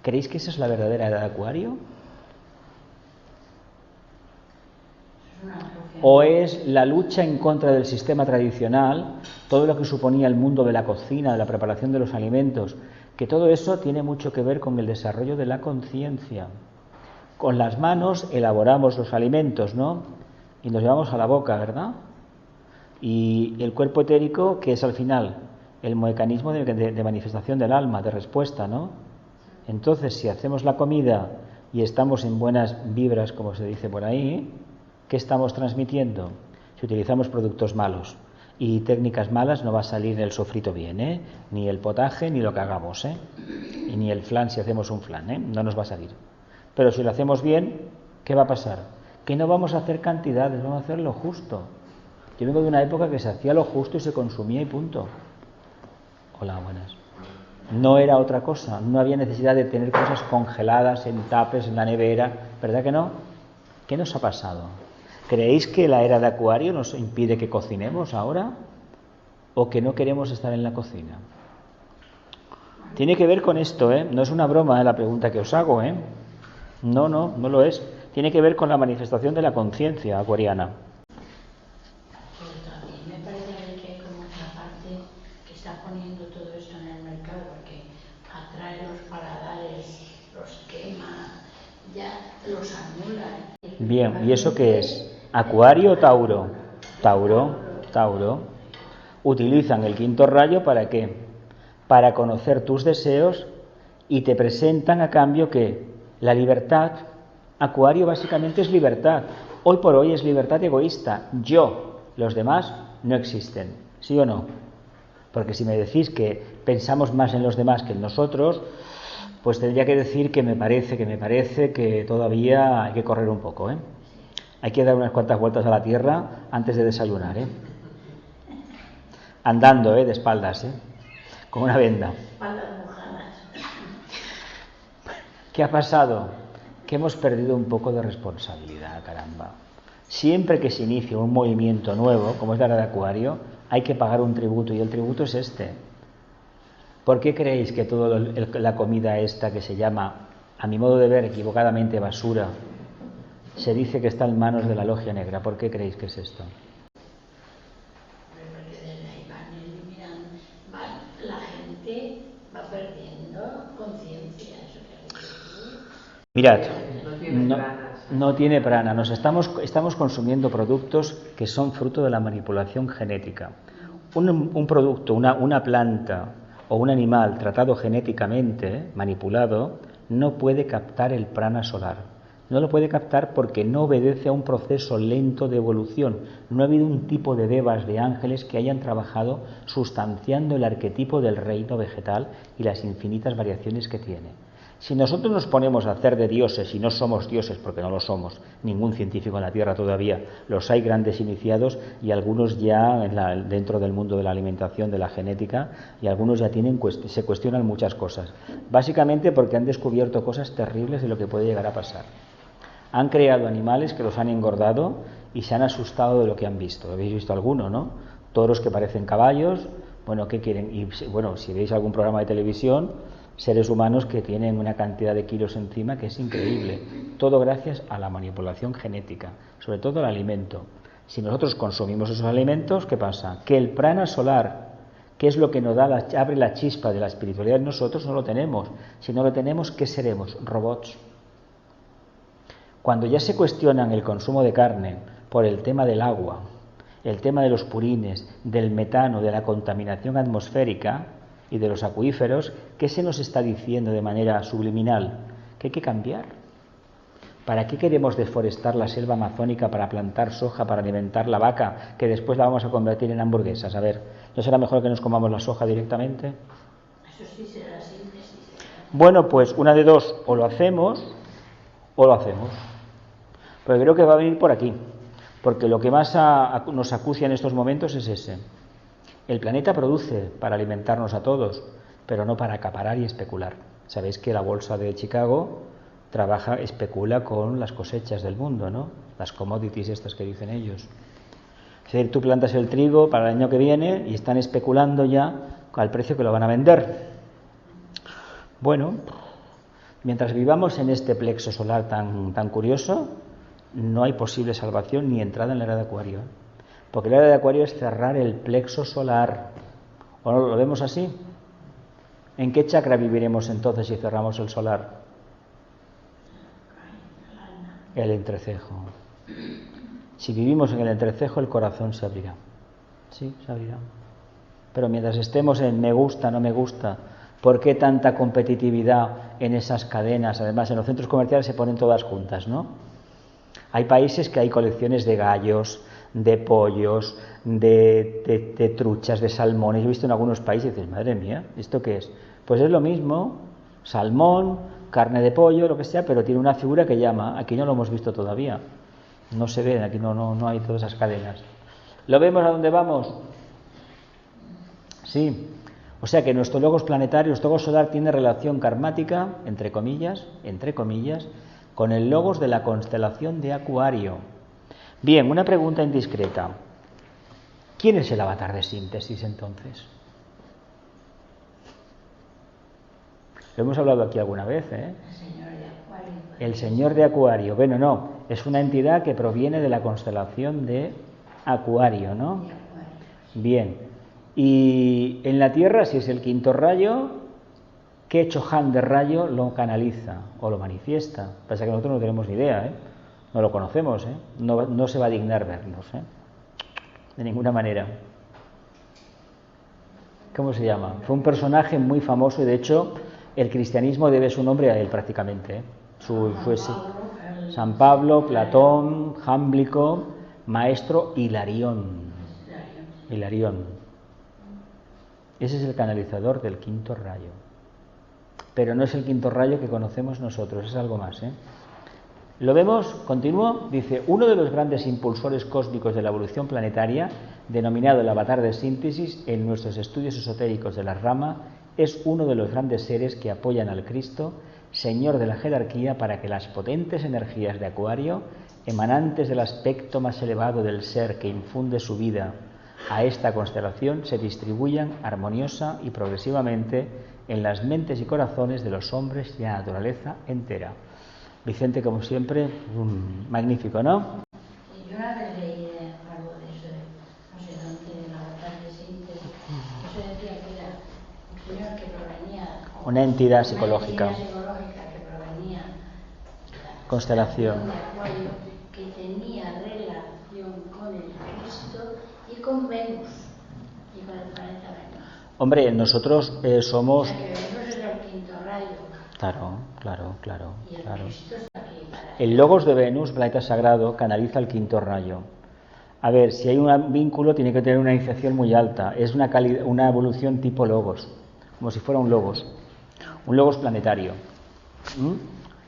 ¿Creéis que esa es la verdadera era de Acuario? ¿O es la lucha en contra del sistema tradicional, todo lo que suponía el mundo de la cocina, de la preparación de los alimentos, que todo eso tiene mucho que ver con el desarrollo de la conciencia? Con las manos elaboramos los alimentos, ¿no? Y nos llevamos a la boca, ¿verdad? Y el cuerpo etérico, que es al final el mecanismo de manifestación del alma, de respuesta, ¿no? Entonces, si hacemos la comida y estamos en buenas vibras, como se dice por ahí, ¿qué estamos transmitiendo? Si utilizamos productos malos y técnicas malas, no va a salir el sofrito bien, ¿eh? Ni el potaje, ni lo que hagamos, ¿eh? Y ni el flan si hacemos un flan, ¿eh? No nos va a salir. Pero si lo hacemos bien, ¿qué va a pasar? Que no vamos a hacer cantidades, vamos a hacer lo justo. Yo vengo de una época que se hacía lo justo y se consumía y punto. Hola, buenas. No era otra cosa, no había necesidad de tener cosas congeladas en tapes, en la nevera, ¿verdad que no? ¿Qué nos ha pasado? ¿Creéis que la era de Acuario nos impide que cocinemos ahora? ¿O que no queremos estar en la cocina? Tiene que ver con esto, ¿eh? No es una broma, la pregunta que os hago, ¿eh? No lo es. Tiene que ver con la manifestación de la conciencia acuariana. Pero también me parece que hay como otra parte que está poniendo todo esto en el mercado, porque atrae los paladares, los quema, ya los anula. Bien, ¿y eso qué es? ¿Acuario o Tauro? Tauro. Utilizan el quinto rayo ¿para qué? Para conocer tus deseos y te presentan a cambio que la libertad. Acuario básicamente es libertad. Hoy por hoy es libertad egoísta. Yo, los demás no existen. ¿Sí o no? Porque si me decís que pensamos más en los demás que en nosotros, pues tendría que decir que me parece que todavía hay que correr un poco, ¿eh? Hay que dar unas cuantas vueltas a la Tierra antes de desayunar, ¿eh? Andando, de espaldas, con una venda. ¿Qué ha pasado? Que hemos perdido un poco de responsabilidad, caramba. Siempre que se inicia un movimiento nuevo, como es la era de Acuario, hay que pagar un tributo, y el tributo es este. ¿Por qué creéis que toda la comida esta que se llama, a mi modo de ver, equivocadamente basura, se dice que está en manos de la logia negra? ¿Por qué creéis que es esto? Porque desde ahí van eliminando, la gente va perdiendo conciencia. Mirad, no tiene prana. Nos estamos consumiendo productos que son fruto de la manipulación genética. Un producto, una planta o un animal tratado genéticamente, manipulado, no puede captar el prana solar. No lo puede captar porque no obedece a un proceso lento de evolución. No ha habido un tipo de devas, de ángeles, que hayan trabajado sustanciando el arquetipo del reino vegetal y las infinitas variaciones que tiene. Si nosotros nos ponemos a hacer de dioses y no somos dioses, porque no lo somos, ningún científico en la Tierra todavía, los hay grandes iniciados y algunos ya dentro del mundo de la alimentación, de la genética, y algunos ya se cuestionan muchas cosas. Básicamente porque han descubierto cosas terribles de lo que puede llegar a pasar. Han creado animales que los han engordado y se han asustado de lo que han visto. Habéis visto alguno, ¿no? Toros que parecen caballos. Bueno, ¿qué quieren? Y bueno, si veis algún programa de televisión, seres humanos que tienen una cantidad de kilos encima que es increíble. Todo gracias a la manipulación genética, sobre todo el alimento. Si nosotros consumimos esos alimentos, ¿qué pasa? Que el prana solar, que es lo que nos abre la chispa de la espiritualidad en nosotros, no lo tenemos. Si no lo tenemos, ¿qué seremos? Robots. Cuando ya se cuestionan el consumo de carne por el tema del agua, el tema de los purines, del metano, de la contaminación atmosférica y de los acuíferos, ¿qué se nos está diciendo de manera subliminal? Que hay que cambiar. ¿Para qué queremos deforestar la selva amazónica para plantar soja, para alimentar la vaca, que después la vamos a convertir en hamburguesas? A ver, ¿no será mejor que nos comamos la soja directamente? Eso sí será síntesis. Bueno, pues una de dos, o lo hacemos, Pero creo que va a venir por aquí, porque lo que más nos acucia en estos momentos es ese. El planeta produce para alimentarnos a todos, pero no para acaparar y especular. Sabéis que la bolsa de Chicago especula con las cosechas del mundo, ¿no? Las commodities estas que dicen ellos. Es decir, tú plantas el trigo para el año que viene y están especulando ya al precio que lo van a vender. Bueno, Mientras vivamos en este plexo solar tan curioso, no hay posible salvación ni entrada en la era de Acuario. Porque la era de Acuario es cerrar el plexo solar. ¿O no lo vemos así? ¿En qué chakra viviremos entonces si cerramos el solar? El entrecejo. Si vivimos en el entrecejo, el corazón se abrirá. Sí, se abrirá. Pero mientras estemos en me gusta, no me gusta, ¿por qué tanta competitividad en esas cadenas? Además, en los centros comerciales se ponen todas juntas, ¿no? Hay países que hay colecciones de gallos, de pollos, de truchas, de salmones. Yo he visto en algunos países y dices, madre mía, ¿esto qué es? Pues es lo mismo, salmón, carne de pollo, lo que sea, pero tiene una figura que llama. Aquí no lo hemos visto todavía. No se ve, aquí no hay todas esas cadenas. ¿Lo vemos a dónde vamos? Sí. O sea que nuestro logos planetario, nuestro logos solar tiene relación karmática, entre comillas, con el logos de la constelación de Acuario. Bien, una pregunta indiscreta. ¿Quién es el avatar de síntesis entonces? Lo hemos hablado aquí alguna vez, ¿eh? El señor de Acuario. El señor de Acuario. Bueno, no, es una entidad que proviene de la constelación de Acuario, ¿no? De Acuario. Bien. Y en la Tierra, si es el quinto rayo, ¿qué Chohan de rayo lo canaliza o lo manifiesta? Pasa que nosotros no tenemos ni idea, ¿eh? No lo conocemos, ¿eh? No se va a dignar vernos, ¿eh? De ninguna manera. ¿Cómo se llama? Fue un personaje muy famoso y de hecho el cristianismo debe su nombre a él prácticamente, ¿eh? San Pablo, Platón, Jámblico, maestro Hilarión. Ese es el canalizador del quinto rayo. Pero no es el quinto rayo que conocemos nosotros, es algo más, ¿eh? ¿Lo vemos? Continúo. Dice, uno de los grandes impulsores cósmicos de la evolución planetaria, denominado el avatar de síntesis, en nuestros estudios esotéricos de la rama, es uno de los grandes seres que apoyan al Cristo, Señor de la jerarquía, para que las potentes energías de Acuario, emanantes del aspecto más elevado del ser que infunde su vida a esta constelación, se distribuyan armoniosa y progresivamente en las mentes y corazones de los hombres y la naturaleza entera. Vicente, como siempre, magnífico, ¿no? Yo una vez leí algo de eso, no sé dónde, en la avatar de síntesis, eso decía que era un señor que provenía... Una entidad psicológica. Una entidad psicológica que provenía de la Constelación de Acuario, que tenía relación con el Cristo y con Venus, y con el planeta Venus. Hombre, nosotros somos... O sea, que Venus es el quinto rayo. Claro. Y el Cristo está aquí para... El logos de Venus, planeta sagrado, canaliza el quinto rayo. A ver, si hay un vínculo tiene que tener una iniciación muy alta. Es una evolución tipo logos, como si fuera un logos planetario.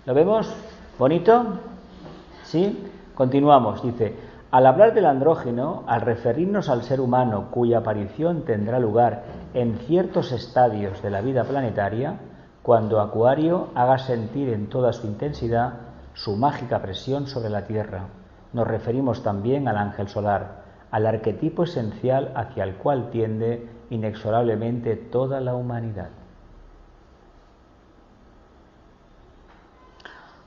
¿Lo vemos? ¿Bonito? ¿Sí? Continuamos. Dice, al hablar del andrógeno, al referirnos al ser humano cuya aparición tendrá lugar en ciertos estadios de la vida planetaria, cuando Acuario haga sentir en toda su intensidad su mágica presión sobre la Tierra. Nos referimos también al ángel solar, al arquetipo esencial hacia el cual tiende inexorablemente toda la humanidad.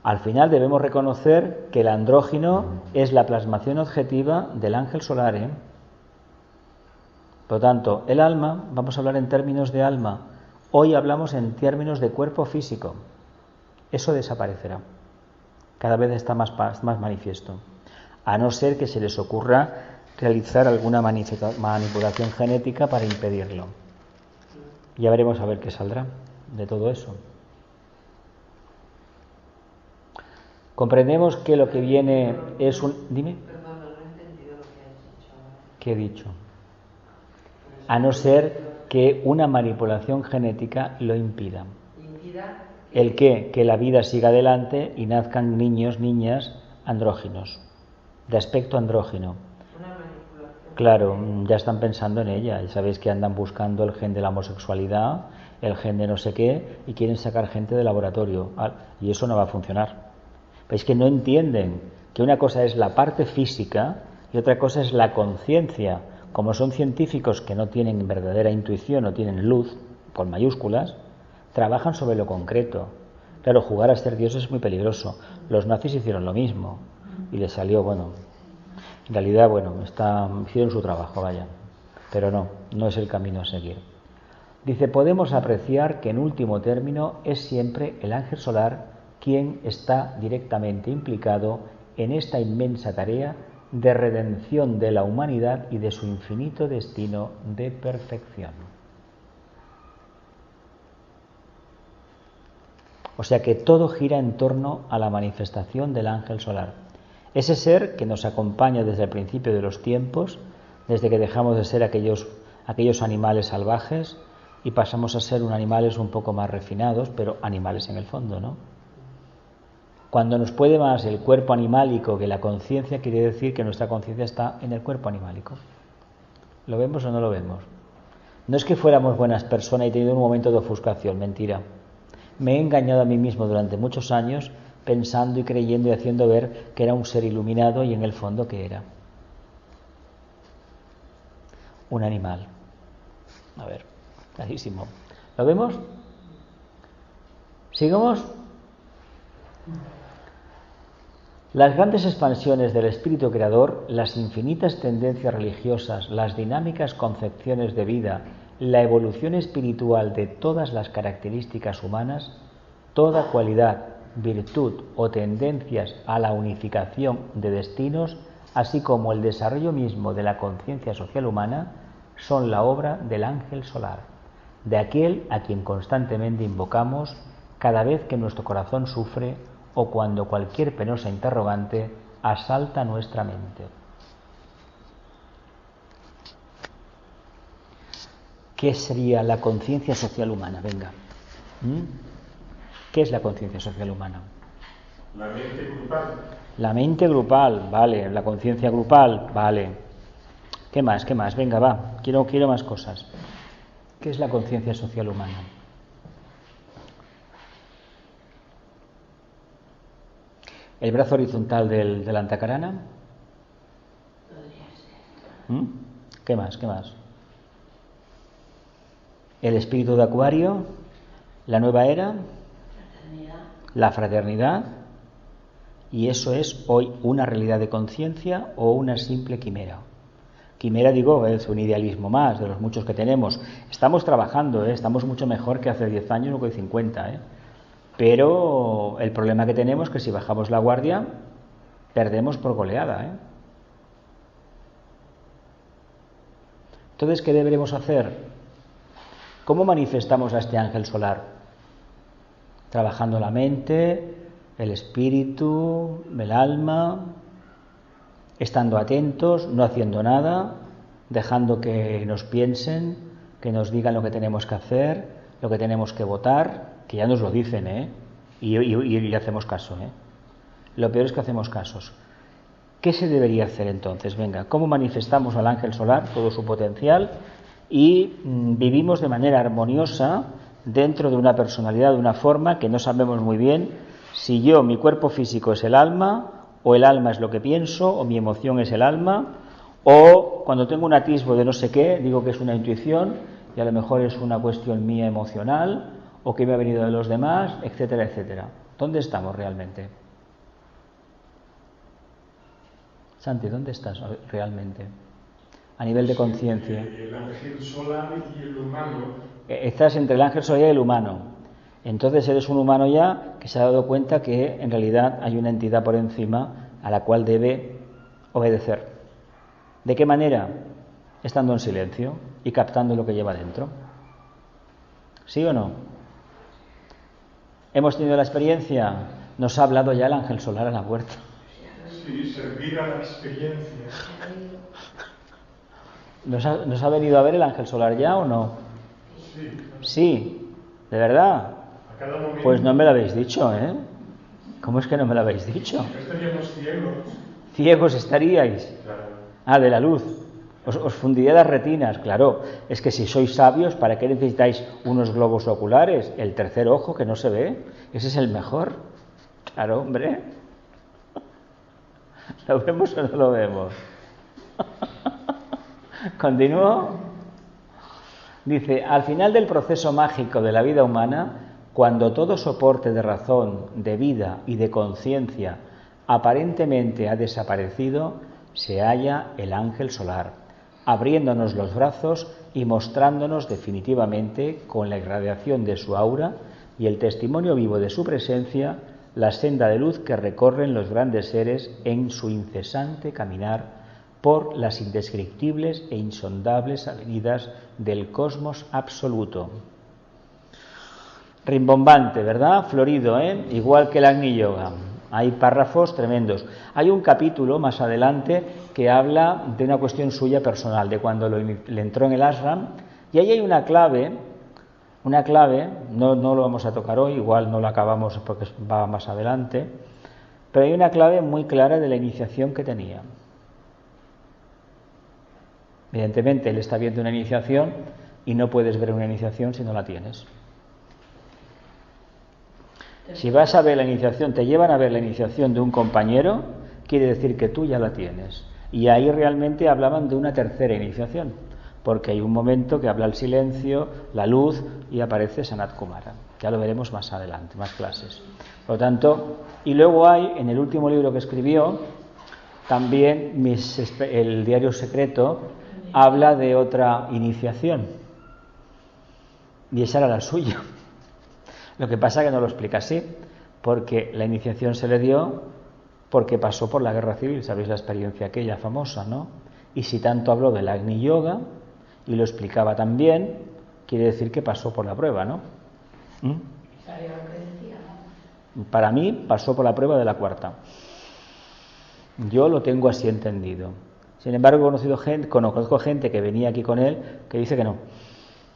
Al final debemos reconocer que el andrógino es la plasmación objetiva del ángel solar, ¿eh? Por lo tanto, el alma, vamos a hablar en términos de alma. Hoy hablamos en términos de cuerpo físico. Eso desaparecerá. Cada vez está más manifiesto. A no ser que se les ocurra realizar alguna manipulación genética para impedirlo. Ya veremos a ver qué saldrá de todo eso. Comprendemos que lo que viene es un... Dime. Perdón, no he entendido lo que has dicho ahora. ¿Qué he dicho? A no ser que una manipulación genética lo impida. ¿Impida? ¿El qué? Que la vida siga adelante y nazcan niños, niñas andróginos, de aspecto andrógino. Una manipulación. Claro, ya están pensando en ella. Ya sabéis que andan buscando el gen de la homosexualidad, el gen de no sé qué, y quieren sacar gente de laboratorio. Y eso no va a funcionar. Pero es que no entienden que una cosa es la parte física y otra cosa es la conciencia. Como son científicos que no tienen verdadera intuición, no tienen luz, con mayúsculas, trabajan sobre lo concreto. Claro, jugar a ser dioses es muy peligroso. Los nazis hicieron lo mismo y les salió, bueno, en realidad, bueno, hicieron su trabajo, vaya, pero no es el camino a seguir. Dice, podemos apreciar que en último término es siempre el ángel solar quien está directamente implicado en esta inmensa tarea de redención de la humanidad y de su infinito destino de perfección. O sea que todo gira en torno a la manifestación del ángel solar. Ese ser que nos acompaña desde el principio de los tiempos, desde que dejamos de ser aquellos animales salvajes y pasamos a ser animales un poco más refinados, pero animales en el fondo, ¿no? Cuando nos puede más el cuerpo animálico que la conciencia, quiere decir que nuestra conciencia está en el cuerpo animálico. ¿Lo vemos o no lo vemos? No es que fuéramos buenas personas y he tenido un momento de ofuscación, mentira. Me he engañado a mí mismo durante muchos años pensando y creyendo y haciendo ver que era un ser iluminado y en el fondo ¿qué era? Un animal. A ver, clarísimo. ¿Lo vemos? ¿Sigamos? Las grandes expansiones del espíritu creador, las infinitas tendencias religiosas, las dinámicas concepciones de vida, la evolución espiritual de todas las características humanas, toda cualidad, virtud o tendencias a la unificación de destinos, así como el desarrollo mismo de la conciencia social humana, son la obra del ángel solar, de aquel a quien constantemente invocamos cada vez que nuestro corazón sufre o cuando cualquier penosa interrogante asalta nuestra mente. ¿Qué sería la conciencia social humana? Venga. ¿Qué es la conciencia social humana? La mente grupal. La mente grupal, vale. La conciencia grupal, vale. ¿Qué más? ¿Qué más? Venga, va. Quiero más cosas. ¿Qué es la conciencia social humana? ¿El brazo horizontal del Antakarana? ¿Qué más? ¿Qué más? ¿El espíritu de Acuario? ¿La nueva era? La fraternidad. ¿Y eso es hoy una realidad de conciencia o una simple quimera? Quimera, digo, es un idealismo más de los muchos que tenemos. Estamos trabajando, estamos mucho mejor que hace 10 años o que 50, Pero el problema que tenemos es que si bajamos la guardia, perdemos por goleada, Entonces, ¿qué deberemos hacer? ¿Cómo manifestamos a este ángel solar? Trabajando la mente, el espíritu, el alma, estando atentos, no haciendo nada, dejando que nos piensen, que nos digan lo que tenemos que hacer, lo que tenemos que votar, que ya nos lo dicen, y hacemos caso, Lo peor es que hacemos casos. ¿Qué se debería hacer entonces? Venga, ¿cómo manifestamos al ángel solar todo su potencial y vivimos de manera armoniosa dentro de una personalidad, de una forma que no sabemos muy bien si mi cuerpo físico es el alma, o el alma es lo que pienso, o mi emoción es el alma, o cuando tengo un atisbo de no sé qué, digo que es una intuición y a lo mejor es una cuestión mía emocional, o que me ha venido de los demás, etcétera, etcétera. ¿Dónde estamos realmente? Santi, ¿dónde estás realmente? A nivel de conciencia. El ángel solar y el humano. Estás entre el ángel solar y el humano. Entonces eres un humano ya que se ha dado cuenta que en realidad hay una entidad por encima a la cual debe obedecer. ¿De qué manera? Estando en silencio y captando lo que lleva dentro. ¿Sí o no? ¿Hemos tenido la experiencia? Nos ha hablado ya el ángel solar a la puerta. Sí, servir a la experiencia. ¿Nos ha venido a ver el ángel solar ya o no? Sí. Sí, ¿de verdad? A cada momento. Pues no me lo habéis dicho, ¿Cómo es que no me lo habéis dicho? No estaríamos ciegos. ¿Ciegos estaríais? Claro. De la luz. Os fundiría las retinas, claro. Es que si sois sabios, ¿para qué necesitáis unos globos oculares? El tercer ojo que no se ve, ese es el mejor. Claro, hombre. ¿Lo vemos o no lo vemos? ¿Continúo? Dice, al final del proceso mágico de la vida humana, cuando todo soporte de razón, de vida y de conciencia aparentemente ha desaparecido, se halla el ángel solar, abriéndonos los brazos y mostrándonos definitivamente, con la irradiación de su aura y el testimonio vivo de su presencia, la senda de luz que recorren los grandes seres en su incesante caminar por las indescriptibles e insondables avenidas del cosmos absoluto. Rimbombante, ¿verdad? Florido, ¿eh? Igual que el Agni Yoga. Hay párrafos tremendos. Hay un capítulo más adelante que habla de una cuestión suya personal, de cuando le entró en el ashram, y ahí hay una clave, no lo vamos a tocar hoy, igual no lo acabamos porque va más adelante, pero hay una clave muy clara de la iniciación que tenía. Evidentemente, él está viendo una iniciación y no puedes ver una iniciación si no la tienes. Si vas a ver la iniciación, te llevan a ver la iniciación de un compañero, quiere decir que tú ya la tienes. Y ahí realmente hablaban de una tercera iniciación, porque hay un momento que habla el silencio, la luz, y aparece Sanat Kumara. Ya lo veremos más adelante, más clases. Por lo tanto, y luego hay, en el último libro que escribió, también el diario secreto, habla de otra iniciación. Y esa era la suya. Lo que pasa es que no lo explica así, porque la iniciación se le dio porque pasó por la guerra civil, sabéis la experiencia aquella famosa, ¿no? Y si tanto habló del Agni Yoga y lo explicaba también, quiere decir que pasó por la prueba, ¿no? ¿Sabía lo que decía? Para mí pasó por la prueba de la cuarta. Yo lo tengo así entendido. Sin embargo, conozco gente que venía aquí con él que dice que no.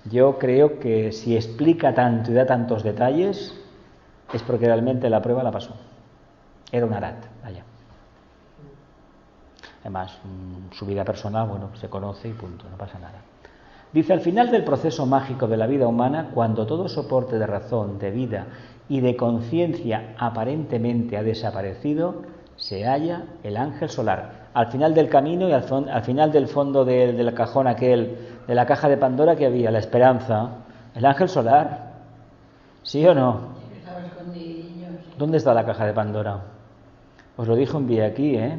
Yo creo que si explica tanto y da tantos detalles es porque realmente la prueba la pasó. Era un arat, allá. Además, su vida personal, bueno, se conoce y punto, no pasa nada. Dice, al final del proceso mágico de la vida humana, cuando todo soporte de razón, de vida y de conciencia aparentemente ha desaparecido, se halla el ángel solar. Al final del camino y al final del fondo del cajón aquel, de la caja de Pandora que había, la esperanza, el ángel solar. ¿Sí o no? Sí, estaba escondidillo, sí. ¿Dónde está la caja de Pandora? Os lo dijo un día aquí, ¿eh?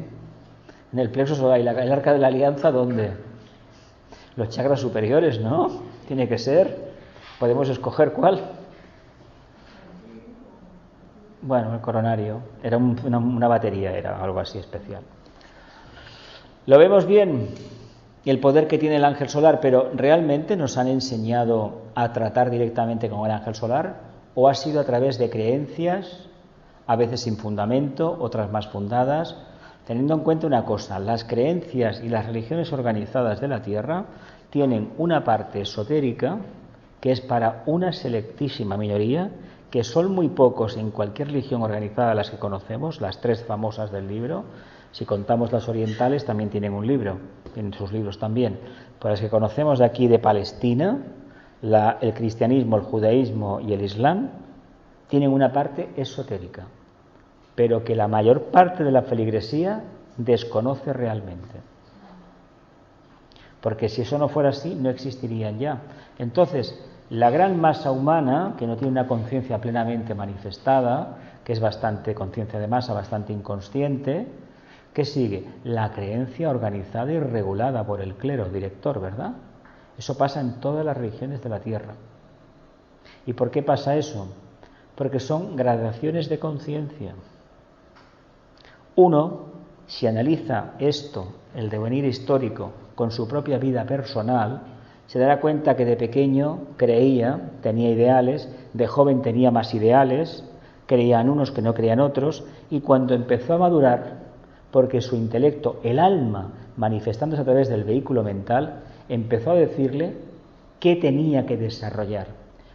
En el plexo solar. ¿Y el arca de la alianza dónde? Los chakras superiores, ¿no? Tiene que ser. Podemos escoger cuál. Bueno, el coronario. Era una batería, era algo así especial. ¿Lo vemos bien? El poder que tiene el ángel solar, pero ¿realmente nos han enseñado a tratar directamente con el ángel solar? ¿O ha sido a través de creencias, a veces sin fundamento, otras más fundadas? Teniendo en cuenta una cosa, las creencias y las religiones organizadas de la Tierra tienen una parte esotérica que es para una selectísima minoría, que son muy pocos en cualquier religión organizada las que conocemos, las 3 famosas del libro. Si contamos las orientales, también tienen un libro, tienen sus libros también. Por las que conocemos de aquí de Palestina, el cristianismo, el judaísmo y el islam, tienen una parte esotérica, pero que la mayor parte de la feligresía desconoce realmente. Porque si eso no fuera así, no existirían ya. Entonces, la gran masa humana, que no tiene una conciencia plenamente manifestada, que es bastante conciencia de masa, bastante inconsciente, ¿qué sigue? La creencia organizada y regulada por el clero director, ¿verdad? Eso pasa en todas las religiones de la Tierra. ¿Y por qué pasa eso? Porque son gradaciones de conciencia. Uno, si analiza esto, el devenir histórico, con su propia vida personal, se dará cuenta que de pequeño creía, tenía ideales, de joven tenía más ideales, creían unos que no creían otros, y cuando empezó a madurar, porque su intelecto, el alma, manifestándose a través del vehículo mental, empezó a decirle qué tenía que desarrollar.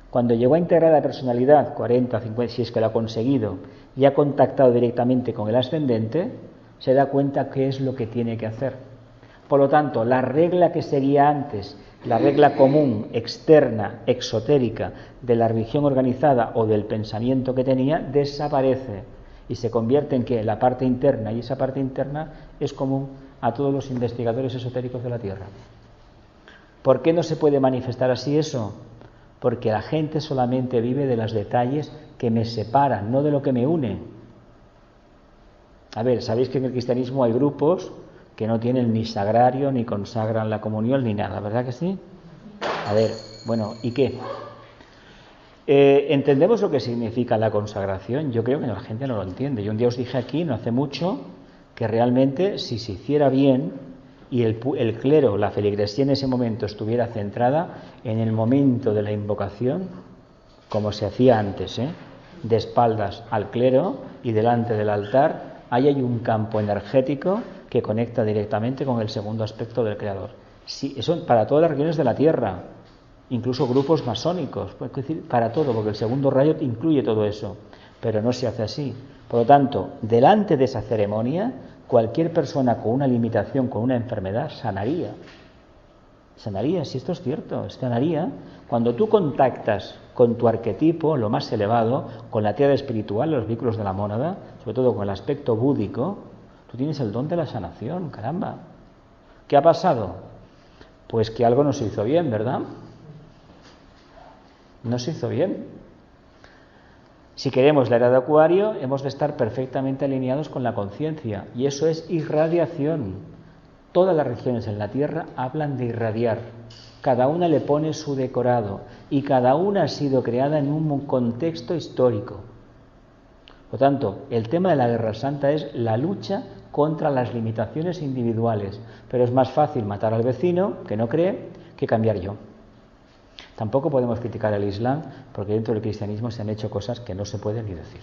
Cuando llegó a integrar la personalidad, 40, 50, si es que lo ha conseguido, y ha contactado directamente con el ascendente, se da cuenta qué es lo que tiene que hacer. Por lo tanto, la regla que seguía antes, la regla común, externa, exotérica, de la religión organizada o del pensamiento que tenía, desaparece y se convierte en que la parte interna, y esa parte interna es común a todos los investigadores esotéricos de la Tierra. ¿Por qué no se puede manifestar así eso? porque la gente solamente vive de los detalles que me separan, no de lo que me une. A ver, sabéis que en el cristianismo hay grupos que no tienen ni sagrario, ni consagran la comunión, ni nada, ¿verdad que sí? A ver, bueno, ¿y qué? ¿Entendemos lo que significa la consagración? Yo creo que la gente no lo entiende. Yo un día os dije aquí, no hace mucho, que realmente si se hiciera bien y el clero, la feligresía en ese momento estuviera centrada en el momento de la invocación, como se hacía antes, de espaldas al clero y delante del altar, ahí hay un campo energético que conecta directamente con el segundo aspecto del Creador. Sí, eso para todas las regiones de la Tierra, incluso grupos masónicos, es decir, para todo, porque el segundo rayo incluye todo eso, pero no se hace así. Por lo tanto, delante de esa ceremonia, cualquier persona con una limitación, con una enfermedad, sanaría. Sanaría, si esto es cierto, sanaría. Cuando tú contactas con tu arquetipo, lo más elevado, con la tierra espiritual, los vínculos de la mónada, sobre todo con el aspecto búdico, tú tienes el don de la sanación, caramba. ¿Qué ha pasado? Pues que algo no se hizo bien, ¿verdad? No se hizo bien. Si queremos la era de Acuario, hemos de estar perfectamente alineados con la conciencia, y eso es irradiación. Todas las regiones en la Tierra hablan de irradiar. Cada una le pone su decorado, y cada una ha sido creada en un contexto histórico. Por lo tanto, el tema de la Guerra Santa es la lucha contra las limitaciones individuales, pero es más fácil matar al vecino, que no cree, que cambiar yo. Tampoco podemos criticar al Islam, porque dentro del cristianismo se han hecho cosas que no se pueden ni decir.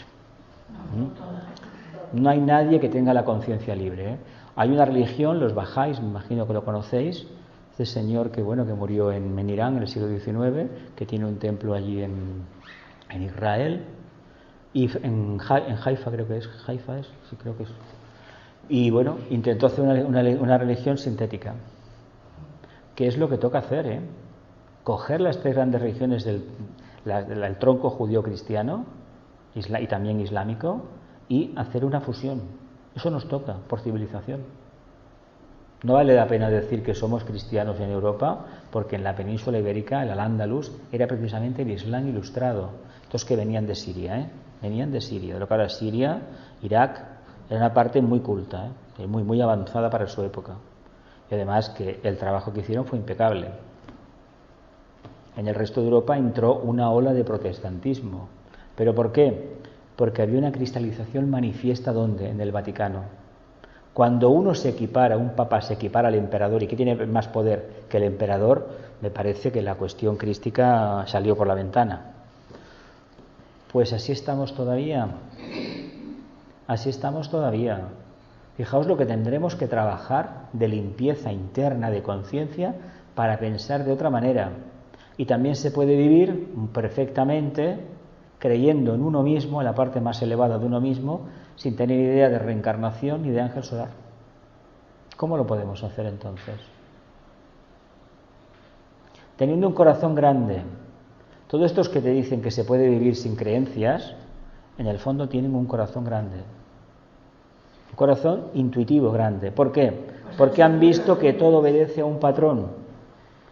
No hay nadie que tenga la conciencia libre. Hay una religión, los bajáis, me imagino que lo conocéis, este señor que murió en Irán en el siglo XIX, que tiene un templo allí en Israel, y en Haifa creo que es, sí creo que es. Y bueno, intentó hacer una religión sintética, que es lo que toca hacer, coger las tres grandes religiones del tronco judío-cristiano y también islámico y hacer una fusión. Eso nos toca por civilización. No vale la pena decir que somos cristianos en Europa, porque en la península ibérica, el Al-Ándalus, era precisamente el Islam ilustrado. Estos que venían de Siria, venían de Siria, de lo que ahora es Siria, Irak, era una parte muy culta, muy, muy avanzada para su época. Y además que el trabajo que hicieron fue impecable. En el resto de Europa entró una ola de protestantismo. ¿Pero por qué? Porque había una cristalización manifiesta, ¿dónde? En el Vaticano. Cuando uno se equipara, un papa se equipara al emperador, ¿y qué tiene más poder que el emperador? Me parece que la cuestión crística salió por la ventana. Pues así estamos todavía. Así estamos todavía. Fijaos lo que tendremos que trabajar de limpieza interna de conciencia para pensar de otra manera. Y también se puede vivir perfectamente creyendo en uno mismo, en la parte más elevada de uno mismo, sin tener idea de reencarnación ni de ángel solar. ¿Cómo lo podemos hacer entonces? Teniendo un corazón grande. Todos estos que te dicen que se puede vivir sin creencias, en el fondo tienen un corazón grande. Un corazón intuitivo grande. ¿Por qué? Porque han visto que todo obedece a un patrón.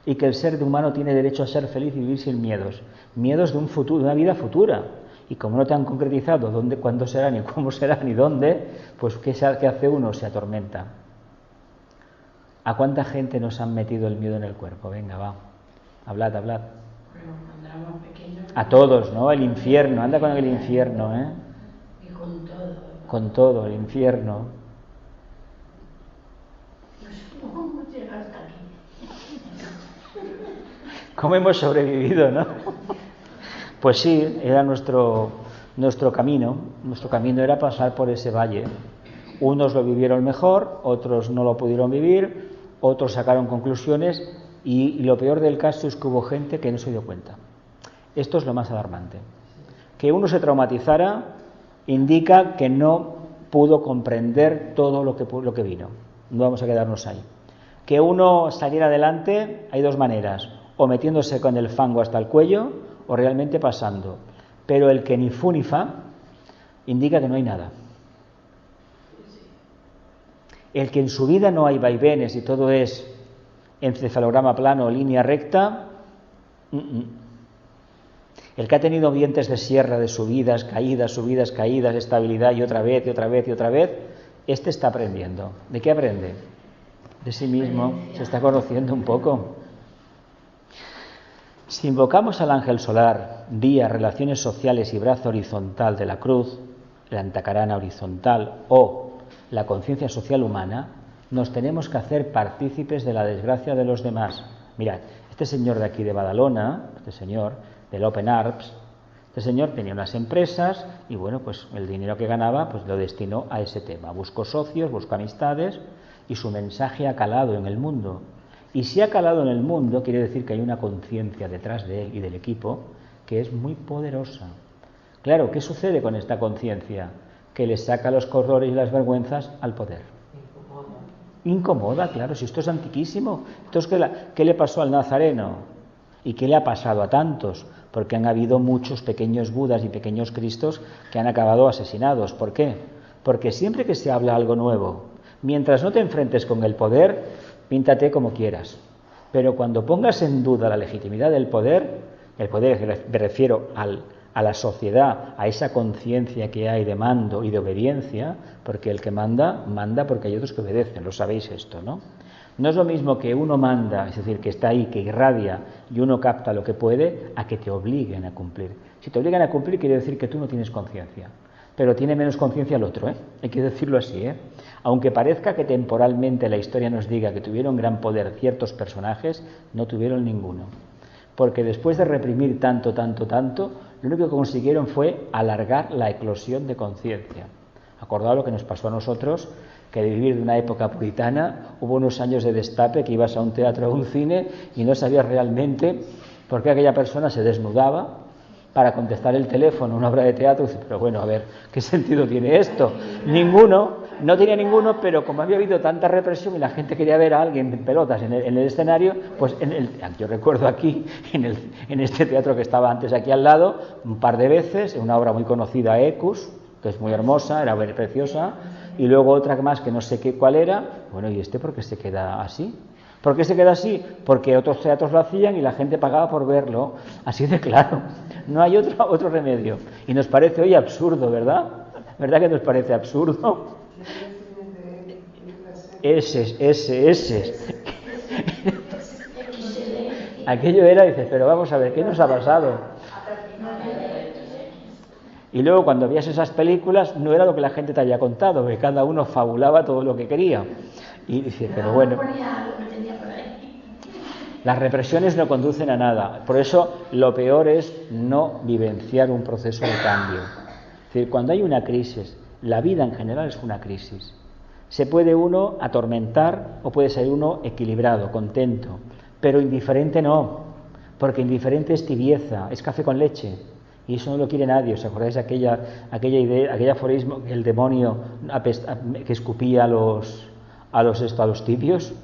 Y que el ser humano tiene derecho a ser feliz y vivir sin miedos. Miedos de un futuro, de una vida futura. Y como no te han concretizado dónde, cuándo será, ni cómo será, ni dónde, pues ¿qué hace uno? Se atormenta. ¿A cuánta gente nos han metido el miedo en el cuerpo? Venga, va. Hablad. A todos, ¿no? El infierno. Anda con el infierno, Y con todo. Con todo, el infierno. ¿Cómo llegar hasta aquí? ¿Cómo hemos sobrevivido, no? Pues sí, era nuestro camino. Nuestro camino era pasar por ese valle. Unos lo vivieron mejor, otros no lo pudieron vivir, otros sacaron conclusiones y lo peor del caso es que hubo gente que no se dio cuenta. Esto es lo más alarmante. Que uno se traumatizara indica que no pudo comprender todo lo que vino. No vamos a quedarnos ahí. Que uno saliera adelante, hay dos maneras: o metiéndose con el fango hasta el cuello, o realmente pasando. Pero el que ni fu ni fa indica que no hay nada. El que en su vida no hay vaivenes y todo es encefalograma plano o línea recta, El que ha tenido dientes de sierra de subidas, caídas, estabilidad y otra vez, este está aprendiendo. ¿De qué aprende? De sí mismo, se está conociendo un poco. Si invocamos al ángel solar, día, relaciones sociales y brazo horizontal de la cruz, la antacarana horizontal o la conciencia social humana, nos tenemos que hacer partícipes de la desgracia de los demás. Mirad, este señor de aquí de Badalona, este señor del Open Arms, este señor tenía unas empresas y bueno, pues el dinero que ganaba pues lo destinó a ese tema. Buscó socios, buscó amistades y su mensaje ha calado en el mundo. Y si ha calado en el mundo, quiere decir que hay una conciencia detrás de él y del equipo que es muy poderosa. Claro, ¿qué sucede con esta conciencia? Que le saca los horrores y las vergüenzas al poder. Incomoda, claro, si esto es antiquísimo. Entonces, ¿qué le pasó al Nazareno? ¿Y qué le ha pasado a tantos? Porque han habido muchos pequeños Budas y pequeños Cristos que han acabado asesinados. ¿Por qué? Porque siempre que se habla algo nuevo, mientras no te enfrentes con el poder, píntate como quieras. Pero cuando pongas en duda la legitimidad del poder, me refiero a la sociedad, a esa conciencia que hay de mando y de obediencia, porque el que manda, manda porque hay otros que obedecen, lo sabéis esto, ¿no? No es lo mismo que uno manda, es decir, que está ahí, que irradia y uno capta lo que puede, a que te obliguen a cumplir. Si te obligan a cumplir quiere decir que tú no tienes conciencia, pero tiene menos conciencia el otro, ¿eh? Hay que decirlo así, ¿eh? Aunque parezca que temporalmente la historia nos diga que tuvieron gran poder ciertos personajes, no tuvieron ninguno. Porque después de reprimir tanto, lo único que consiguieron fue alargar la eclosión de conciencia. Acordado lo que nos pasó a nosotros, que de vivir de una época puritana, hubo unos años de destape que ibas a un teatro o a un cine y no sabías realmente por qué aquella persona se desnudaba para contestar el teléfono, una obra de teatro, y dices, pero bueno, a ver, ¿qué sentido tiene esto? Ninguno, no tenía ninguno, pero como había habido tanta represión y la gente quería ver a alguien en pelotas en el escenario, pues yo recuerdo aquí, en este teatro que estaba antes aquí al lado, un par de veces, una obra muy conocida, Ecus, que es muy hermosa, era preciosa, y luego otra más que no sé cuál era. Bueno, ¿y por qué se queda así? ¿Por qué se queda así? Porque otros teatros lo hacían y la gente pagaba por verlo, así de claro, no hay otro remedio. Y nos parece hoy absurdo, ¿verdad? ¿Verdad que nos parece absurdo? Ese. Aquello era, dices, pero vamos a ver, ¿qué nos ha pasado? Y luego cuando veías esas películas no era lo que la gente te había contado, que cada uno fabulaba todo lo que quería. Y dice, pero bueno, las represiones no conducen a nada. Por eso lo peor es no vivenciar un proceso de cambio. Es decir, cuando hay una crisis, la vida en general es una crisis. Se puede uno atormentar o puede ser uno equilibrado, contento, pero indiferente no, porque indiferente es tibieza, es café con leche. Y eso no lo quiere nadie. ¿Os acordáis de aquella idea, aquel aforismo, el demonio que escupía a los tibios?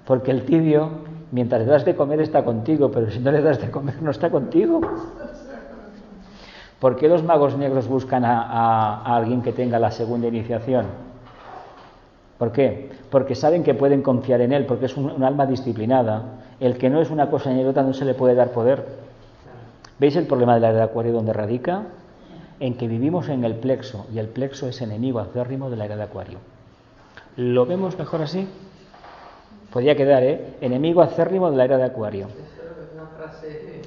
Porque el tibio, mientras le das de comer está contigo, pero si no le das de comer no está contigo. ¿Por qué los magos negros buscan a alguien que tenga la segunda iniciación? ¿Por qué? Porque saben que pueden confiar en él, porque es un alma disciplinada. El que no es una cosa ni otra no se le puede dar poder. ¿Veis el problema de la era de Acuario donde radica? En que vivimos en el plexo, y el plexo es enemigo acérrimo de la era de Acuario. ¿Lo vemos mejor así? Podría quedar, enemigo acérrimo de la era de Acuario.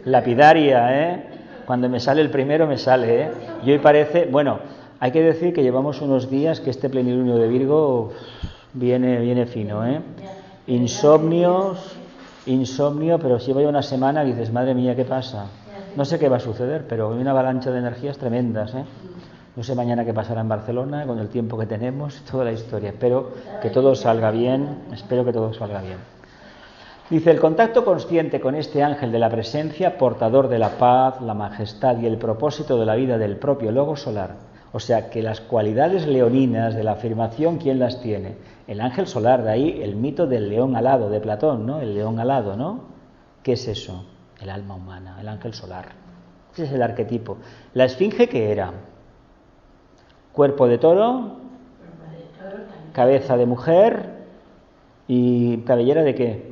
Lapidaria, Cuando me sale el primero me sale, Y hoy parece, bueno, hay que decir que llevamos unos días que este plenilunio de Virgo viene fino, Insomnio, pero si voy una semana y dices, madre mía, ¿qué pasa? No sé qué va a suceder, pero hay una avalancha de energías tremendas, No sé mañana qué pasará en Barcelona, con el tiempo que tenemos, toda la historia. Espero que todo salga bien, Dice, el contacto consciente con este ángel de la presencia, portador de la paz, la majestad y el propósito de la vida del propio logo solar. O sea, que las cualidades leoninas de la afirmación, ¿quién las tiene? El ángel solar, de ahí el mito del león alado de Platón, ¿no? El león alado, ¿no? ¿Qué es eso? El alma humana, el ángel solar. Ese es el arquetipo. ¿La esfinge qué era? Cuerpo de toro, cabeza de mujer y cabellera de qué?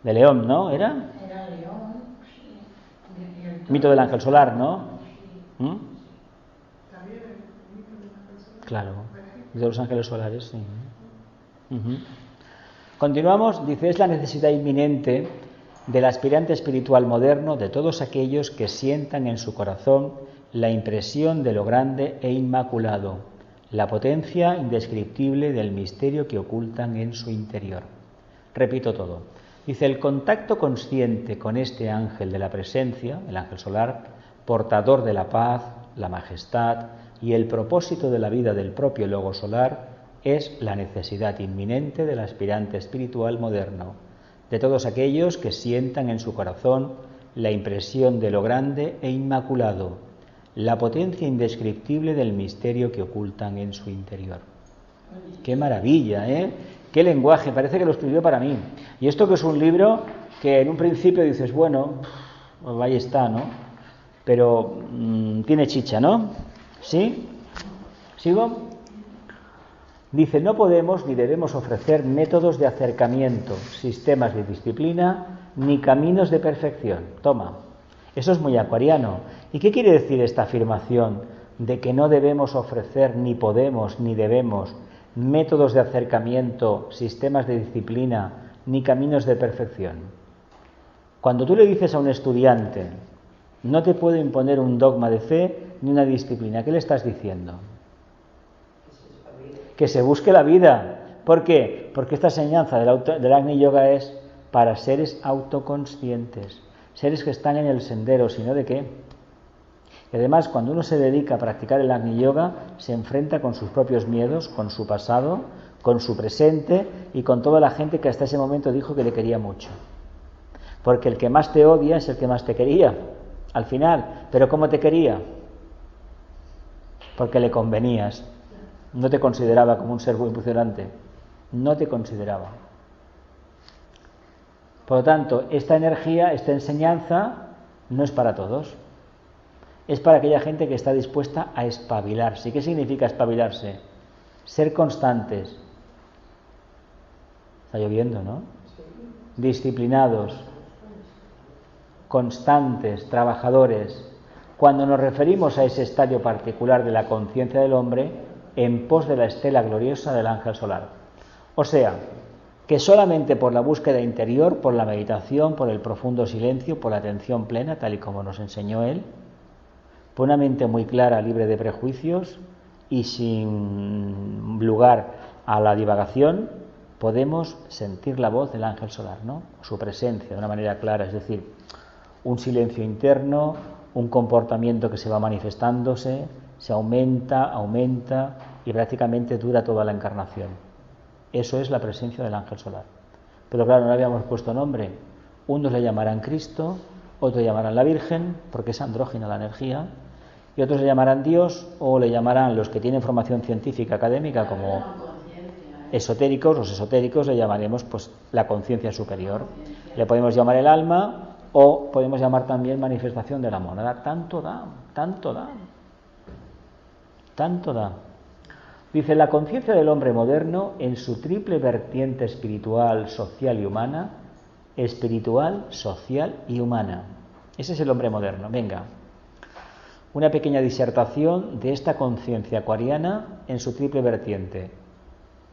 De león, ¿no? ¿Era? Era león, sí. Mito del ángel solar, ¿no? ¿Mm? Claro, de los ángeles solares, sí. Ujú. Continuamos, dice, es la necesidad inminente del aspirante espiritual moderno, de todos aquellos que sientan en su corazón la impresión de lo grande e inmaculado, la potencia indescriptible del misterio que ocultan en su interior. Repito todo. Dice, el contacto consciente con este ángel de la presencia, el ángel solar, portador de la paz, la majestad y el propósito de la vida del propio logo solar, es la necesidad inminente del aspirante espiritual moderno, de todos aquellos que sientan en su corazón la impresión de lo grande e inmaculado, la potencia indescriptible del misterio que ocultan en su interior. ¡Qué maravilla, eh! ¡Qué lenguaje! Parece que lo escribió para mí. Y esto que es un libro que en un principio dices, bueno, pues ahí está, ¿no? Pero tiene chicha, ¿no? ¿Sí? ¿Sigo? Dice, no podemos ni debemos ofrecer métodos de acercamiento, sistemas de disciplina, ni caminos de perfección. Toma, eso es muy acuariano. ¿Y qué quiere decir esta afirmación de que no debemos ofrecer, ni podemos, ni debemos métodos de acercamiento, sistemas de disciplina, ni caminos de perfección? Cuando tú le dices a un estudiante, no te puedo imponer un dogma de fe ni una disciplina, ¿qué le estás diciendo? Que se busque la vida. ¿Por qué? Porque esta enseñanza del Agni Yoga es para seres autoconscientes, seres que están en el sendero, sino de qué. Y además, cuando uno se dedica a practicar el Agni Yoga, se enfrenta con sus propios miedos, con su pasado, con su presente y con toda la gente que hasta ese momento dijo que le quería mucho. Porque el que más te odia es el que más te quería, al final. ¿Pero cómo te quería? Porque le convenías. No te consideraba como un ser muy funcionante. No te consideraba. Por lo tanto, esta energía, esta enseñanza, no es para todos. Es para aquella gente que está dispuesta a espabilarse. ¿Y qué significa espabilarse? Ser constantes. Está lloviendo, ¿no? Disciplinados, constantes, trabajadores. Cuando nos referimos a ese estadio particular de la conciencia del hombre, en pos de la estela gloriosa del ángel solar. O sea, que solamente por la búsqueda interior, por la meditación, por el profundo silencio, por la atención plena, tal y como nos enseñó él, por una mente muy clara, libre de prejuicios y sin lugar a la divagación, podemos sentir la voz del ángel solar, ¿no? Su presencia de una manera clara, es decir, un silencio interno, un comportamiento que se va manifestándose, se aumenta y prácticamente dura toda la encarnación. Eso es la presencia del ángel solar. Pero claro, no le habíamos puesto nombre. Unos le llamarán Cristo, otros le llamarán la Virgen, porque es andrógina la energía, y otros le llamarán Dios, o le llamarán los que tienen formación científica académica como esotéricos. Los esotéricos le llamaremos pues la conciencia superior. Le podemos llamar el alma, o podemos llamar también manifestación de la monada. Tanto da, tanto da. Tanto da. Dice, la conciencia del hombre moderno en su triple vertiente espiritual, social y humana, espiritual, social y humana. Ese es el hombre moderno. Venga, una pequeña disertación de esta conciencia acuariana en su triple vertiente,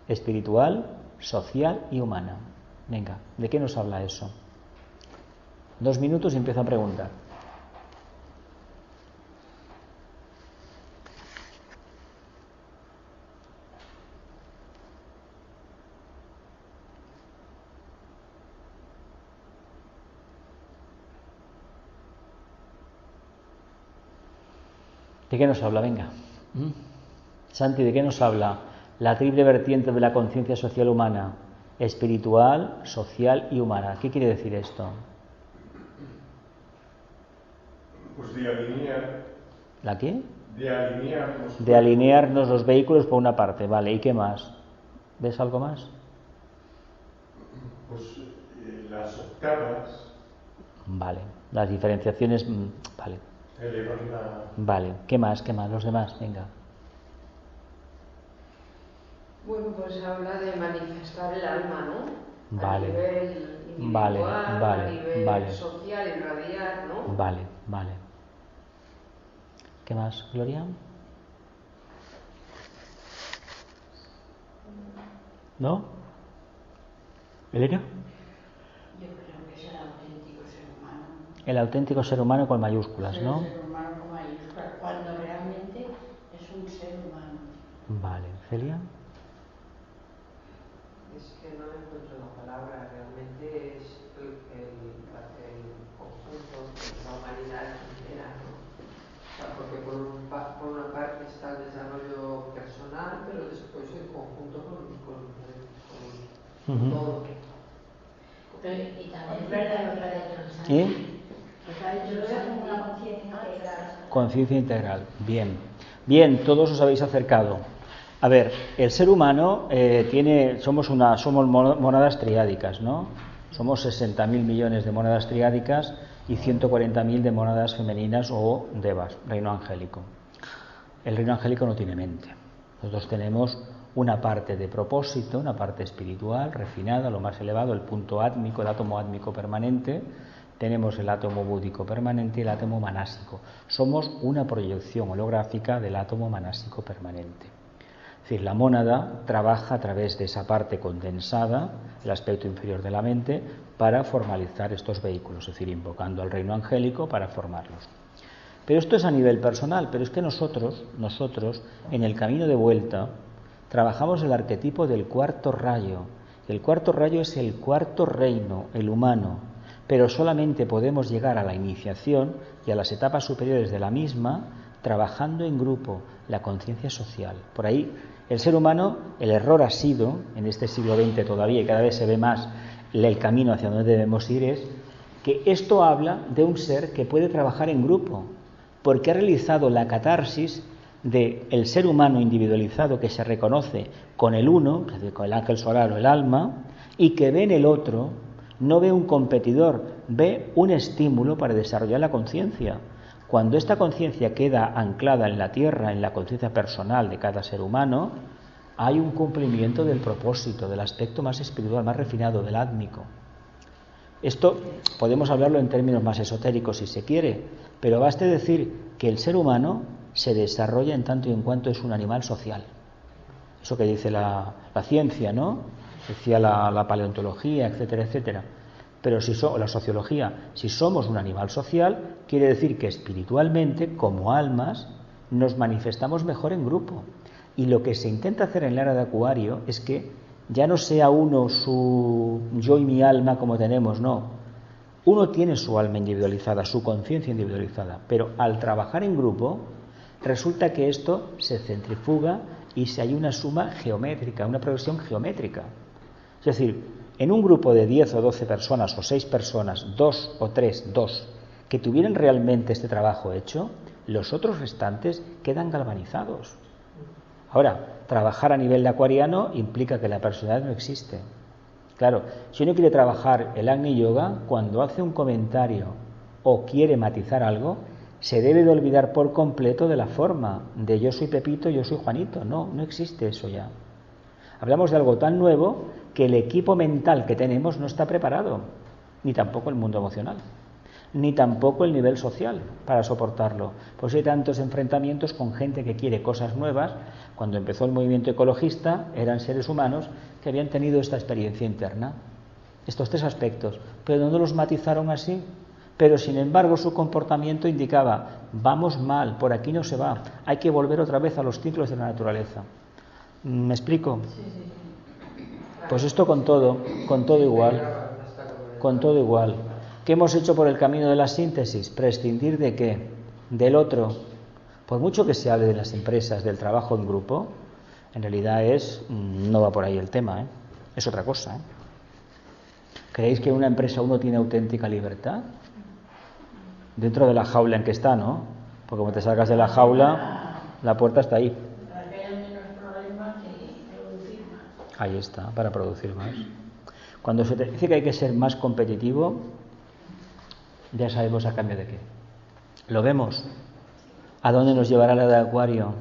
espiritual, social y humana. Venga, ¿de qué nos habla eso? 2 minutos y empiezo a preguntar. ¿De qué nos habla? Venga. Santi, ¿de qué nos habla? La triple vertiente de la conciencia social humana, espiritual, social y humana. ¿Qué quiere decir esto? Pues de alinear. ¿La qué? De alinearnos. De alinearnos los vehículos por una parte, vale. ¿Y qué más? ¿Ves algo más? Pues las octavas. Vale. Las diferenciaciones, vale. Vale. ¿Qué más? ¿Qué más? Los demás, venga. Bueno, pues habla de manifestar el alma, ¿no? Vale. A nivel individual, Vale. a nivel social, irradiar, ¿no? Vale. ¿Qué más, Gloria? ¿No? ¿Elena? Yo creo que es el auténtico ser humano. El auténtico ser humano con mayúsculas, ¿no? El ser humano con mayúsculas, cuando realmente es un ser humano. Vale, Celia. Es que no encuentro la palabra, realmente es el conjunto de la humanidad entera, ¿no? O sea, porque por una parte está el desarrollo personal, pero después el conjunto con todo. Pero, y también es verdad lo que ha dicho Sandra. ¿Y? Lo que ha dicho Sandra, una conciencia integral. Conciencia integral. Bien. Bien, todos os habéis acercado. A ver, el ser humano somos mónadas triádicas, ¿no? Somos 60.000 millones de mónadas triádicas y 140.000 de mónadas femeninas o devas, reino angélico. El reino angélico no tiene mente. Nosotros tenemos una parte de propósito, una parte espiritual, refinada, lo más elevado, el punto átmico, el átomo átmico permanente. Tenemos el átomo búdico permanente y el átomo manásico. Somos una proyección holográfica del átomo manásico permanente. Es decir, la mónada trabaja a través de esa parte condensada, el aspecto inferior de la mente, para formalizar estos vehículos, es decir, invocando al reino angélico para formarlos. Pero esto es a nivel personal, pero es que nosotros, en el camino de vuelta, trabajamos el arquetipo del cuarto rayo. El cuarto rayo es el cuarto reino, el humano, pero solamente podemos llegar a la iniciación y a las etapas superiores de la misma trabajando en grupo, la conciencia social. Por ahí, el ser humano, el error ha sido, en este siglo XX todavía, y cada vez se ve más el camino hacia donde debemos ir, es que esto habla de un ser que puede trabajar en grupo, porque ha realizado la catarsis del ser humano individualizado que se reconoce con el uno, es decir, con el ángel solar o el alma, y que ve en el otro, no ve un competidor, ve un estímulo para desarrollar la conciencia. Cuando esta conciencia queda anclada en la tierra, en la conciencia personal de cada ser humano, hay un cumplimiento del propósito, del aspecto más espiritual, más refinado, del átmico. Esto podemos hablarlo en términos más esotéricos si se quiere, pero baste decir que el ser humano se desarrolla en tanto y en cuanto es un animal social. Eso que dice la ciencia, ¿no? Decía la paleontología, etcétera, etcétera. Pero la sociología, si somos un animal social, quiere decir que espiritualmente, como almas, nos manifestamos mejor en grupo. Y lo que se intenta hacer en la era de Acuario es que ya no sea uno su yo y mi alma como tenemos, no. Uno tiene su alma individualizada, su conciencia individualizada, pero al trabajar en grupo, resulta que esto se centrifuga y se hay una suma geométrica, una progresión geométrica. Es decir, en un grupo de 10 o 12 personas o 6 personas, 2 o 3, 2, que tuvieran realmente este trabajo hecho, los otros restantes quedan galvanizados. Ahora, trabajar a nivel de acuariano implica que la personalidad no existe. Claro, si uno quiere trabajar el Agni Yoga, cuando hace un comentario o quiere matizar algo, se debe de olvidar por completo de la forma de yo soy Pepito, yo soy Juanito. No existe eso ya. Hablamos de algo tan nuevo que el equipo mental que tenemos no está preparado, ni tampoco el mundo emocional, ni tampoco el nivel social para soportarlo. Por eso hay tantos enfrentamientos con gente que quiere cosas nuevas. Cuando empezó el movimiento ecologista eran seres humanos que habían tenido esta experiencia interna, estos tres aspectos, pero no los matizaron así. Pero sin embargo su comportamiento indicaba, vamos mal, por aquí no se va, hay que volver otra vez a los ciclos de la naturaleza. ¿Me explico? Sí. Pues esto con todo igual. ¿Qué hemos hecho por el camino de la síntesis? ¿Prescindir de qué? Del otro. Por mucho que se hable de las empresas, del trabajo en grupo, en realidad no va por ahí el tema, es otra cosa. ¿Creéis que en una empresa uno tiene auténtica libertad? Dentro de la jaula en que está, ¿no? Porque como te salgas de la jaula, la puerta está ahí. Para que haya menos problemas y producir más. Ahí está, para producir más. Cuando se te dice que hay que ser más competitivo, ya sabemos a cambio de qué. ¿Lo vemos? ¿A dónde nos llevará la de Acuario?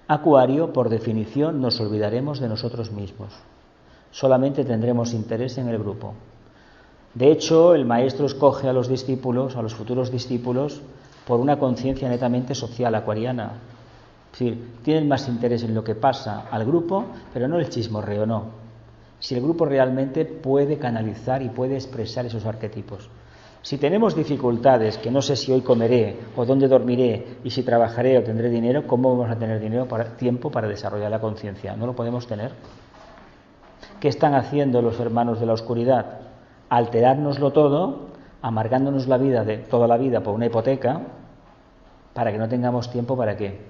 Acuario, por definición, nos olvidaremos de nosotros mismos. Solamente tendremos interés en el grupo. De hecho, el maestro escoge a los discípulos, a los futuros discípulos, por una conciencia netamente social, acuariana. Es decir, tienen más interés en lo que pasa al grupo, pero no el chismorreo, no. Si el grupo realmente puede canalizar y puede expresar esos arquetipos. Si tenemos dificultades, que no sé si hoy comeré o dónde dormiré y si trabajaré o tendré dinero, ¿cómo vamos a tener tiempo para desarrollar la conciencia? No lo podemos tener. ¿Qué están haciendo los hermanos de la oscuridad? Alterárnoslo todo, amargándonos la vida de toda la vida por una hipoteca, para que no tengamos tiempo ¿para qué?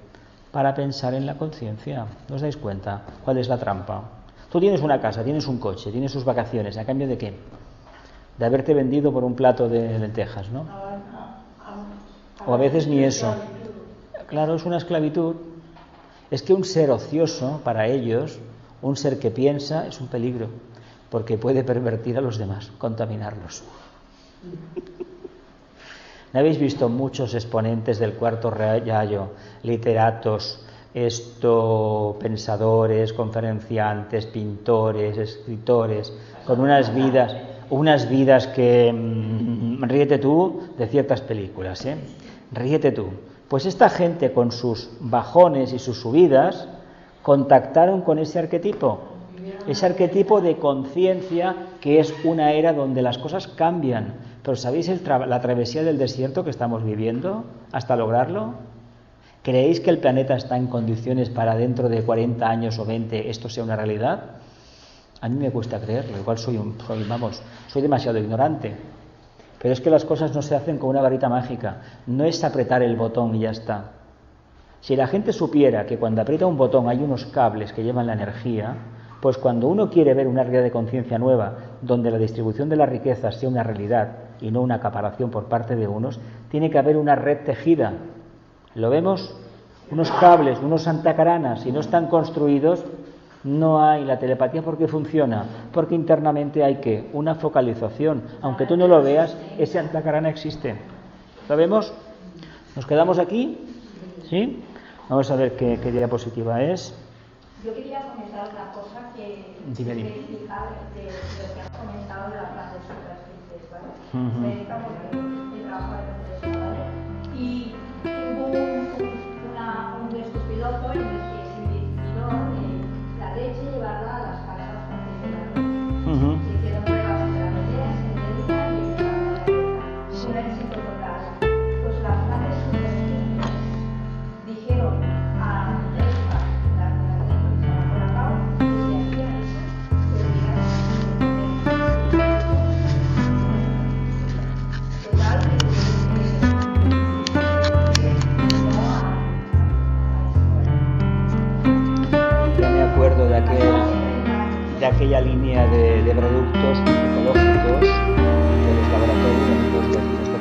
Para pensar en la conciencia. ¿No os dais cuenta cuál es la trampa? Tú tienes una casa, tienes un coche, tienes sus vacaciones, ¿a cambio de qué? De haberte vendido por un plato de lentejas, ¿no? O a veces ni eso. Claro, es una esclavitud. Es que un ser ocioso, para ellos, un ser que piensa, es un peligro, porque puede pervertir a los demás, contaminarlos. ¿No habéis visto muchos exponentes del cuarto rayo, literatos, pensadores, conferenciantes, pintores, escritores, con unas vidas que ríete tú de ciertas películas, ríete tú? Pues esta gente con sus bajones y sus subidas contactaron con ese arquetipo de conciencia, que es una era donde las cosas cambian. Pero ¿sabéis la travesía del desierto que estamos viviendo hasta lograrlo? ¿Creéis que el planeta está en condiciones para dentro de 40 años o 20 esto sea una realidad? A mí me cuesta creerlo, igual soy demasiado ignorante. Pero es que las cosas no se hacen con una varita mágica, no es apretar el botón y ya está. Si la gente supiera que cuando aprieta un botón hay unos cables que llevan la energía, pues cuando uno quiere ver una realidad de conciencia nueva, donde la distribución de la riqueza sea una realidad y no una acaparación por parte de unos, tiene que haber una red tejida. ¿Lo vemos? Unos cables, unos santacaranas, si no están construidos, no hay la telepatía. ¿Por qué funciona? Porque internamente hay ¿qué? Una focalización. Aunque tú no lo veas, ese santacarana existe. ¿Lo vemos? ¿Nos quedamos aquí? ¿Sí? Vamos a ver qué diapositiva es. Yo quería comentar una cosa que Dime. de lo que has comentado de las grandes obras que dices, ¿vale? Uh-huh. Me dedicamos al trabajo de empresa, ¿vale? Y hubo un de estos pilotos en el que se decidió la leche llevarla a las casas profesionales. Uh-huh. Se hicieron pruebas en la belleza, en Medina y en la un éxito total. Pues las grandes superficies dijeron a Tesla, Ya me acuerdo de aquella línea de productos ecológicos de los laboratorios en los que